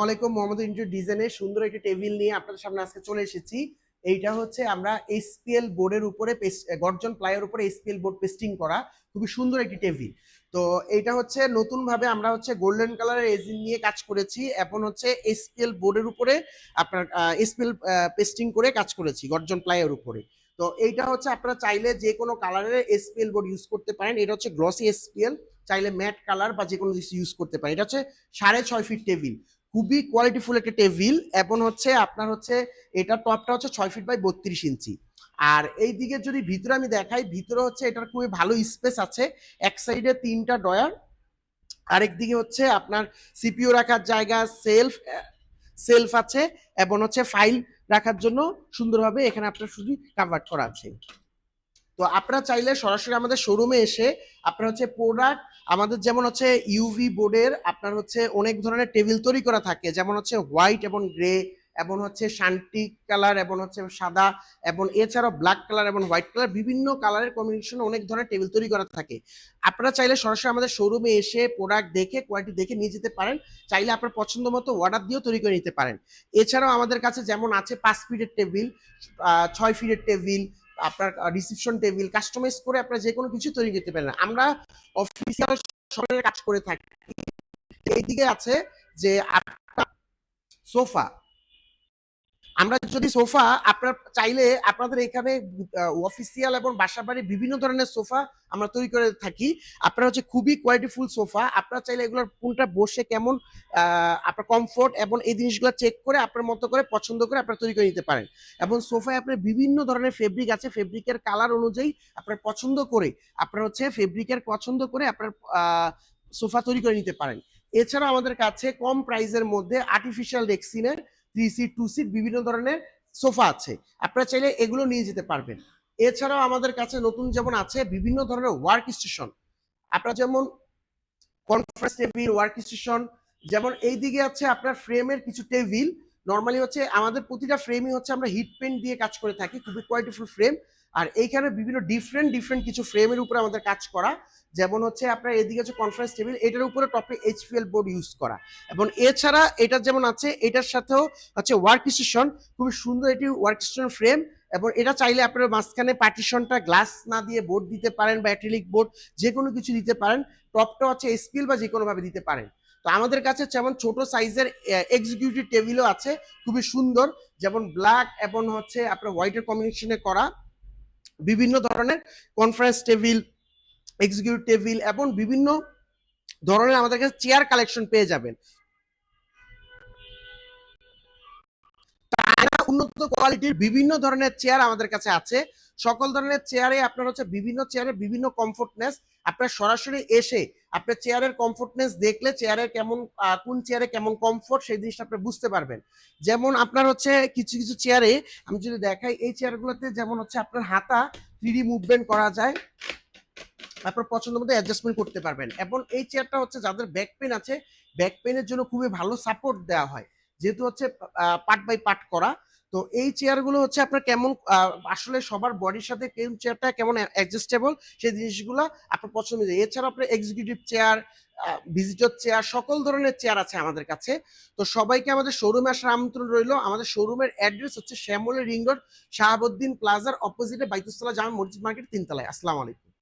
আসসালামাইকুম। মোহাম্মদ ইন্টেরিয়র ডিজাইনের সুন্দর একটি টেবিল নিয়ে আপনাদের সামনে আজকে চলে এসেছি। এইটা হচ্ছে আমরা এসপিএল বোর্ডের উপরে গর্জন প্লাইয়ের উপরে এসপিএল বোর্ড পেস্টিং করা খুবই সুন্দর একটি টেবিল। তো এইটা হচ্ছে নতুন ভাবে আমরা হচ্ছে গোল্ডেন কালারের এজিন নিয়ে কাজ করেছি এবং হচ্ছে এসপিএল বোর্ডের উপরে আপনার এসপিএল পেস্টিং করে কাজ করেছি গর্জন প্লাইয়ের উপরে। তো এইটা হচ্ছে আপনারা চাইলে যে কোনো কালারের এসপিএল বোর্ড ইউজ করতে পারেন। এটা হচ্ছে গ্লসি এসপিএল, চাইলে ম্যাট কালার বা যে কোনো কিছু ইউজ করতে পারেন। এটা হচ্ছে 6.5 ফিট টেবিল, খুবই কোয়ালিটিফুল একটা টেবিল এবং হচ্ছে আপনার হচ্ছে এটা টপটা হচ্ছে 6 ফিট বাই 32 ইঞ্চি। আর এই দিকে যদি ভিতরে আমি দেখাই, ভিতরে হচ্ছে এটার খুবই ভালো স্পেস আছে। এক সাইডে 3টা ডয়ার, আরেক দিকে হচ্ছে আপনার সিপিইউ রাখার জায়গা, সেলফ সেলফ আছে এবং হচ্ছে ফাইল রাখার জন্য সুন্দরভাবে এখানে আপনার শুধু কাভার করা আছে। তো আপনারা চাইলে সরাসরি আমাদের শোরুমে এসে আপনার হচ্ছে প্রোডাক্ট, আমাদের যেমন হচ্ছে ইউভি বোর্ডের আপনার হচ্ছে অনেক ধরনের টেবিল তৈরি করা থাকে, যেমন হচ্ছে হোয়াইট এবং গ্রে এবং হচ্ছে শান্তি কালার এবং হচ্ছে সাদা এবং এছাড়াও ব্ল্যাক কালার এবং হোয়াইট কালার, বিভিন্ন কালারের কম্বিনেশন অনেক ধরনের টেবিল তৈরি করা থাকে। আপনারা চাইলে সরাসরি আমাদের শোরুমে এসে প্রোডাক্ট দেখে কোয়ালিটি দেখে নিয়ে যেতে পারেন। চাইলে আপনার পছন্দ মতো অর্ডার দিয়েও তৈরি করে নিতে পারেন। এছাড়াও আমাদের কাছে যেমন আছে 5 ফিটের টেবিল, 6 ফিটের টেবিল, আপনার রিসেপশন টেবিল কাস্টমাইজ করে আপনারা যে কোনো কিছু তৈরি করতে পারেন। আমরা অফিসিয়াল সবের কাজ করে থাকি। এইদিকে আছে যে সোফা, আমরা যদি সোফা আপনার চাইলে আপনাদের এখানে অফিসিয়াল এবং বাসা বাড়ি বিভিন্ন ধরনের সোফা আমরা তৈরি করে থাকি। আপনারা হচ্ছে খুবই কোয়ালিটিফুল সোফা, আপনারা চাইলে এগুলোর কোনটা বসে কেমন আপনার কমফোর্ট এবং এই জিনিসগুলো চেক করে আপনার মতো করে পছন্দ করে আপনারা তৈরি করে নিতে পারেন। এবং সোফায় আপনার বিভিন্ন ধরনের ফেব্রিক আছে, ফেব্রিকের কালার অনুযায়ী আপনার পছন্দ করে আপনার হচ্ছে ফেব্রিকের পছন্দ করে আপনার সোফা তৈরি করে নিতে পারেন। এছাড়া আমাদের কাছে কম প্রাইসের মধ্যে আর্টিফিশিয়াল রেক্সিনের 3 সিট 2 সিট বিভিন্ন ধরনের সোফা আছে, আপনারা চাইলে এগুলো নিয়ে যেতে পারবেন। এছাড়াও আমাদের কাছে নতুন যেমন আছে বিভিন্ন ধরনের ওয়ার্ক স্টেশন, আপনারা যেমন কনফারেন্স টেবিল, ওয়ার্ক স্টেশন, যেমন এই দিকে আছে আপনার ফ্রেমের কিছু টেবিল। নর্মালি হচ্ছে আমাদের প্রতিটা ফ্রেমই হচ্ছে আমরা হিট পেন্ট দিয়ে কাজ করে থাকি, খুবই কোয়ালিটিফুল ফ্রেম। আর এইখানে বিভিন্ন ডিফারেন্ট কিছু ফ্রেমের উপরে আমাদের কাজ করা, যেমন হচ্ছে আপনার এদিকে হচ্ছে কনফারেন্স টেবিল, এটার উপরে টপে এইচপিএল বোর্ড ইউজ করা। এবং এছাড়া এটা যেমন আছে এটার সাথেও হচ্ছে ওয়ার্ক স্টেশন, খুবই সুন্দর এটি ওয়ার্ক স্টেশন ফ্রেম। এবং এটা চাইলে আপনার মাঝখানে পার্টিশনটা গ্লাস না দিয়ে বোর্ড দিতে পারেন বা অ্যাক্রিলিক বোর্ড যে কোনো কিছু দিতে পারেন। টপটা হচ্ছে স্পিল বা যে কোনো ভাবে দিতে পারেন। তো আমাদের কাছে যেমন ছোট সাইজের এক্সিকিউটিভ টেবিলও আছে, খুবই সুন্দর, যেমন ব্ল্যাক এবং হচ্ছে আপনার হোয়াইটের কম্বিনেশনে করা বিভিন্ন ধরনের কনফারেন্স টেবিল, এক্সিকিউটিভ টেবিল এবং বিভিন্ন ধরনের আমাদের কাছে চেয়ার কালেকশন পেয়ে যাবেন। উন্নত কোয়ালিটির বিভিন্ন ধরনের চেয়ার আমাদের কাছে আছে। সকল ধরনের চেয়ারে আপনার হচ্ছে বিভিন্ন চেয়ারে বিভিন্ন কমফোর্টনেস, আপনার সরাসরি এসে আপনার চেয়ারের কমফোর্টনেস দেখলে চেয়ারের কেমন কোন চেয়ারে কেমন কমফোর্ট সেই জিনিসটা আপনি বুঝতে পারবেন। যেমন আপনার হচ্ছে কিছু কিছু চেয়ারে আমি যদি দেখাই, এই চেয়ারগুলোতে যেমন হচ্ছে আপনার হাতা 3D মুভমেন্ট করা যায়, আপনার পছন্দ মতো অ্যাডজাস্টমেন্ট করতে পারবেন। এবং এই চেয়ারটা হচ্ছে যাদের ব্যাক পেন আছে, ব্যাক পেনের জন্য খুবই ভালো সাপোর্ট দেওয়া হয়, যেহেতু হচ্ছে পার্ট বাই পার্ট করা। তো এই চেয়ারগুলো হচ্ছে আপনার কেমন আসলে সবার বডির সাথে কোন চেয়ারটা কেমন অ্যাডজাস্টেবল সেই জিনিসগুলো আপনার পছন্দ। এছাড়া আপনার এক্সিকিউটিভ চেয়ার, ভিজিটর চেয়ার, সকল ধরনের চেয়ার আছে আমাদের কাছে। তো সবাইকে আমাদের শোরুমে আসার আমন্ত্রণ রইল। আমাদের শোরুমের অ্যাড্রেস হচ্ছে শ্যামলী রিং রোড, শাহাবুদ্দিন প্লাজার অপোজিটে বাইতুসসালাহ জামে মসজিদ মার্কেট 3 তলায়। আসসালামু আলাইকুম।